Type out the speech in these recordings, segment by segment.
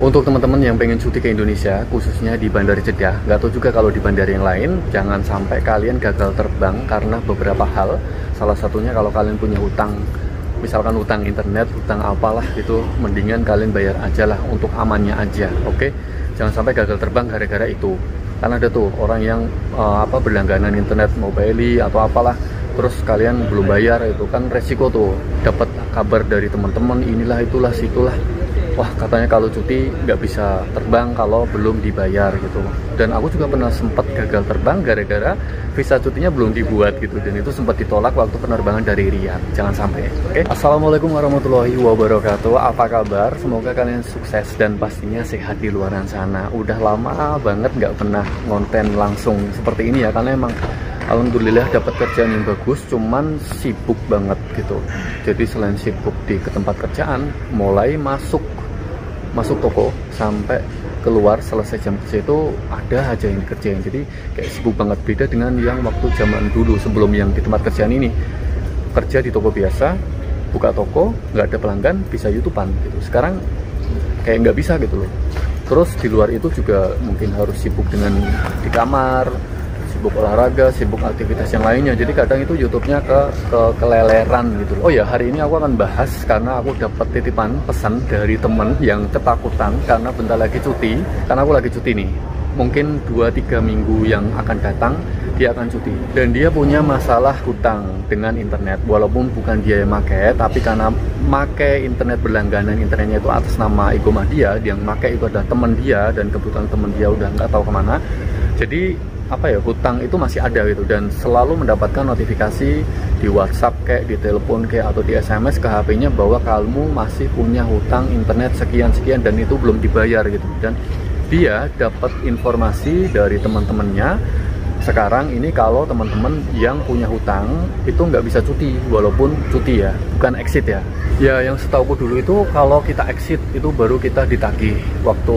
Untuk teman-teman yang pengen cuti ke Indonesia, khususnya di Bandara Jeddah, nggak tahu juga kalau di bandara yang lain, jangan sampai kalian gagal terbang karena beberapa hal. Salah satunya kalau kalian punya hutang, misalkan hutang internet, hutang apalah gitu, mendingan kalian bayar aja lah untuk amannya aja, oke? Jangan sampai gagal terbang gara-gara itu. Karena ada tuh orang yang berlangganan internet mobile atau apalah, terus kalian belum bayar, itu kan resiko tuh. Dapat kabar dari teman-teman, inilah itulah situlah. Wah, katanya kalau cuti nggak bisa terbang kalau belum dibayar gitu. Dan aku juga pernah sempat gagal terbang gara-gara visa cutinya belum dibuat gitu. Dan itu sempat ditolak waktu penerbangan dari Riyadh. Jangan sampai, oke? Assalamualaikum warahmatullahi wabarakatuh. Apa kabar? Semoga kalian sukses dan pastinya sehat di luar sana. Udah lama banget nggak pernah ngonten langsung seperti ini ya, karena emang alhamdulillah dapat kerjaan yang bagus, cuman sibuk banget gitu. Jadi selain sibuk di tempat kerjaan, mulai masuk toko sampai keluar selesai jam kerja itu ada aja yang dikerjain. Jadi kayak sibuk banget, beda dengan yang waktu zaman dulu sebelum yang di tempat kerjaan ini. Kerja di toko biasa, buka toko, nggak ada pelanggan, bisa YouTubean gitu. Sekarang kayak nggak bisa gitu loh. Terus di luar itu juga mungkin harus sibuk dengan di kamar, sibuk olahraga, sibuk aktivitas yang lainnya. Jadi kadang itu YouTube-nya keleleran gitu. Oh ya, hari ini aku akan bahas karena aku dapat titipan pesan dari temen yang ketakutan karena bentar lagi cuti. Karena aku lagi cuti nih. Mungkin 2-3 minggu yang akan datang dia akan cuti. Dan dia punya masalah hutang dengan internet. Walaupun bukan dia yang make, tapi karena make internet berlangganan, internetnya itu atas nama Igomah dia. Yang make itu adalah teman dia, dan kebetulan teman dia udah nggak tahu kemana. Jadi hutang itu masih ada gitu, dan selalu mendapatkan notifikasi di WhatsApp kayak di telepon kayak atau di SMS ke HP-nya bahwa kamu masih punya hutang internet sekian-sekian dan itu belum dibayar gitu. Dan dia dapat informasi dari teman-temannya sekarang ini kalau teman-teman yang punya hutang itu nggak bisa cuti, walaupun cuti ya, bukan exit ya. Ya, yang setauku dulu itu kalau kita exit itu baru kita ditagih. Waktu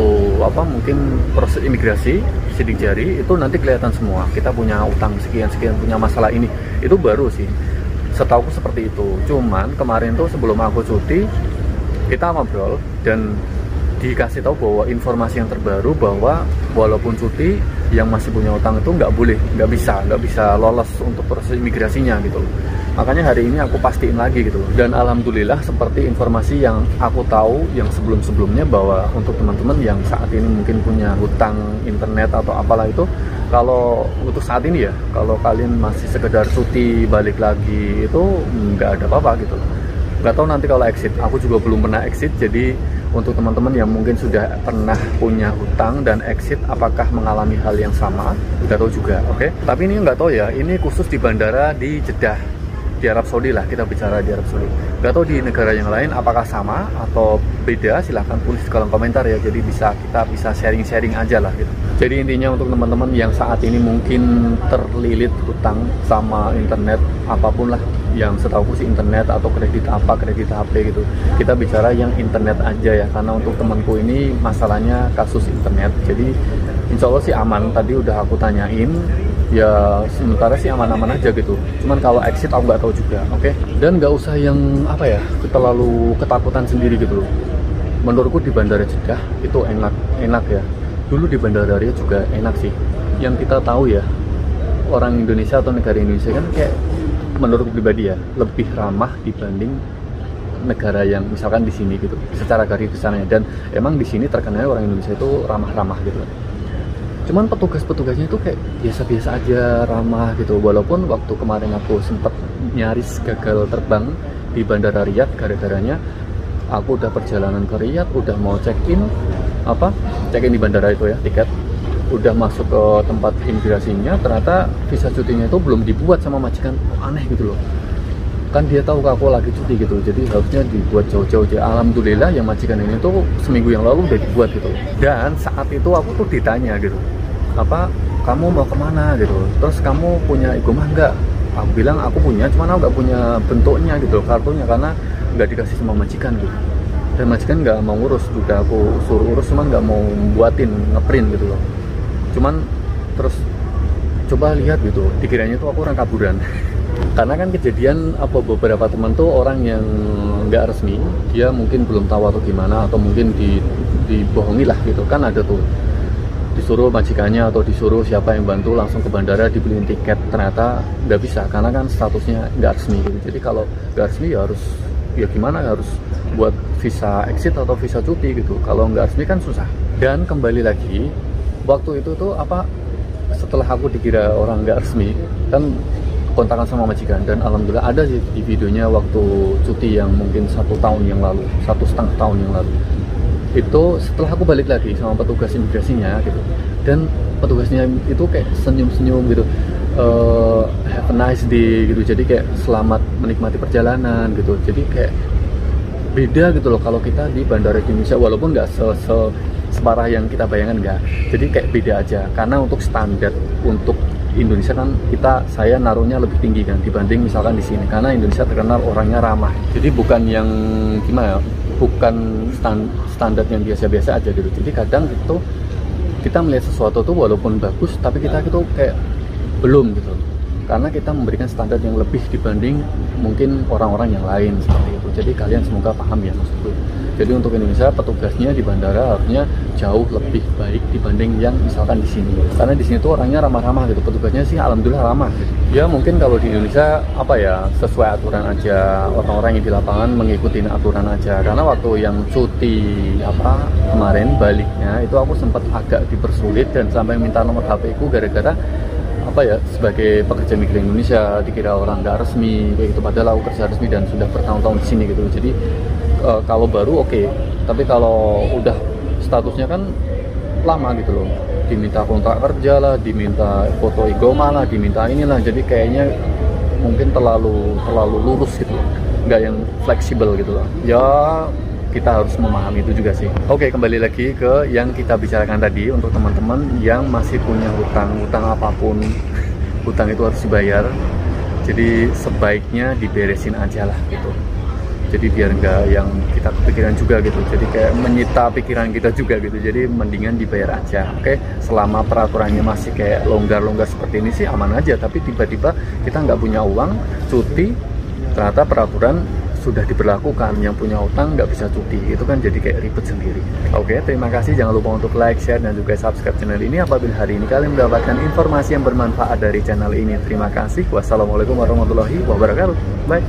mungkin proses imigrasi, sidik jari itu nanti kelihatan semua. Kita punya utang sekian-sekian, punya masalah ini. Itu baru sih. Setauku seperti itu. Cuman kemarin tuh sebelum aku cuti, kita ngobrol dan dikasih tahu bahwa informasi yang terbaru bahwa walaupun cuti, yang masih punya utang itu nggak bisa lolos untuk proses imigrasinya gitu. Makanya hari ini aku pastiin lagi gitu. Dan alhamdulillah seperti informasi yang aku tahu yang sebelum-sebelumnya, bahwa untuk teman-teman yang saat ini mungkin punya hutang internet atau apalah itu, kalau untuk saat ini ya, kalau kalian masih sekedar cuti balik lagi itu nggak ada apa-apa gitu. Nggak tahu nanti kalau exit, aku juga belum pernah exit. Jadi untuk teman-teman yang mungkin sudah pernah punya hutang dan exit, apakah mengalami hal yang sama? Nggak tahu juga, oke? Tapi ini nggak tahu ya, ini khusus di bandara di Jeddah, di Arab Saudi lah, kita bicara di Arab Saudi. Nggak tahu di negara yang lain apakah sama atau beda, silahkan tulis di kolom komentar ya. Jadi kita bisa sharing-sharing aja lah gitu. Jadi intinya untuk teman-teman yang saat ini mungkin terlilit hutang sama internet, apapun lah, yang setahu sih internet atau kredit HP gitu. Kita bicara yang internet aja ya, karena untuk temanku ini masalahnya kasus internet. Jadi insya Allah sih aman. Tadi udah aku tanyain, ya sementara sih aman-aman aja gitu. Cuman kalau exit aku nggak tahu juga, oke? Dan nggak usah yang terlalu ketakutan sendiri gitu loh. Menurutku di Bandara Jeddah itu enak ya. Dulu di Bandara Riyadh juga enak sih. Yang kita tahu ya, orang Indonesia atau negara Indonesia kan kayak, menurut pribadi ya, lebih ramah dibanding negara yang misalkan di sini gitu, secara garis besarnya. Dan emang di sini terkenal orang Indonesia itu ramah-ramah gitu. Cuman petugas-petugasnya itu kayak biasa-biasa aja, ramah gitu. Walaupun waktu kemarin aku sempat nyaris gagal terbang di Bandara Riyadh gara-garanya aku udah perjalanan ke Riyadh, udah mau check-in di bandara itu ya, tiket, udah masuk ke tempat imigrasinya, ternyata visa cutinya itu belum dibuat sama majikan. Aneh gitu loh, kan dia tahu aku lagi cuti gitu, jadi harusnya dibuat jauh-jauh. Alhamdulillah yang majikan ini tuh seminggu yang lalu udah dibuat gitu. Dan saat itu aku tuh ditanya gitu, kamu mau kemana gitu, terus kamu punya Igomah nggak? Aku bilang aku punya, cuman aku nggak punya bentuknya gitu, kartunya, karena nggak dikasih sama majikan gitu. Dan majikan nggak mau ngurus, udah aku suruh urus, cuman nggak mau buatin, ngeprint gitu loh. Cuman terus coba lihat gitu, dikiranya tuh aku orang kaburan. Karena kan kejadian beberapa teman tuh orang yang nggak resmi, dia mungkin belum tahu atau gimana, atau mungkin dibohongi lah gitu kan, ada tuh disuruh majikannya atau disuruh siapa yang bantu langsung ke bandara dibeliin tiket, ternyata nggak bisa karena kan statusnya nggak resmi gitu. Jadi kalau nggak resmi ya harus, ya gimana, harus buat visa exit atau visa cuti gitu. Kalau nggak resmi kan susah. Dan kembali lagi, waktu itu tuh setelah aku dikira orang nggak resmi kan, kontakan sama majikan, dan alhamdulillah ada sih di videonya waktu cuti yang mungkin 1 tahun yang lalu, 1,5 tahun yang lalu. Itu setelah aku balik lagi sama petugas imigrasinya gitu, dan petugasnya itu kayak senyum-senyum gitu, have a nice day gitu, jadi kayak selamat menikmati perjalanan gitu. Jadi kayak beda gitu loh kalau kita di bandara Indonesia, walaupun nggak separah yang kita bayangkan, nggak. Jadi kayak beda aja, karena untuk standar untuk Indonesia kan saya naruhnya lebih tinggi kan dibanding misalkan di sini, karena Indonesia terkenal orangnya ramah. Jadi bukan yang gimana ya, bukan standar yang biasa-biasa aja gitu. Jadi kadang gitu kita melihat sesuatu tuh walaupun bagus, tapi kita itu kayak belum gitu, karena kita memberikan standar yang lebih dibanding mungkin orang-orang yang lain seperti itu. Jadi kalian semoga paham ya maksudku. Jadi untuk Indonesia, petugasnya di bandara harusnya jauh lebih baik dibanding yang misalkan di sini. Karena di sini tuh orangnya ramah-ramah gitu, petugasnya sih alhamdulillah ramah gitu. Ya mungkin kalau di Indonesia sesuai aturan aja, orang-orang yang di lapangan mengikuti aturan aja. Karena waktu yang cuti kemarin baliknya itu aku sempat agak dipersulit dan sampai minta nomor HP ku gara-gara sebagai pekerja migran Indonesia dikira orang nggak resmi kayak gitu, padahal aku kerja resmi dan sudah bertahun-tahun di sini gitu. Jadi kalau baru oke, tapi kalau udah statusnya kan lama gitu loh, diminta kontrak kerja lah, diminta foto igoma lah, diminta inilah, jadi kayaknya mungkin terlalu lurus gitu loh, nggak yang fleksibel gitu loh. Ya kita harus memahami itu juga sih. Oke, kembali lagi ke yang kita bicarakan tadi. Untuk teman-teman yang masih punya hutang apapun, hutang itu harus dibayar, jadi sebaiknya diberesin aja lah gitu. Jadi biar nggak yang kita kepikiran juga gitu, jadi kayak menyita pikiran kita juga gitu. Jadi mendingan dibayar aja. Oke, selama peraturannya masih kayak longgar-longgar seperti ini sih aman aja. Tapi tiba-tiba kita nggak punya uang cuti, ternyata peraturan sudah diberlakukan, yang punya utang nggak bisa cuti, itu kan jadi kayak ribet sendiri. Oke, terima kasih, jangan lupa untuk like, share, dan juga subscribe channel ini apabila hari ini kalian mendapatkan informasi yang bermanfaat dari channel ini. Terima kasih, wassalamualaikum warahmatullahi wabarakatuh, bye.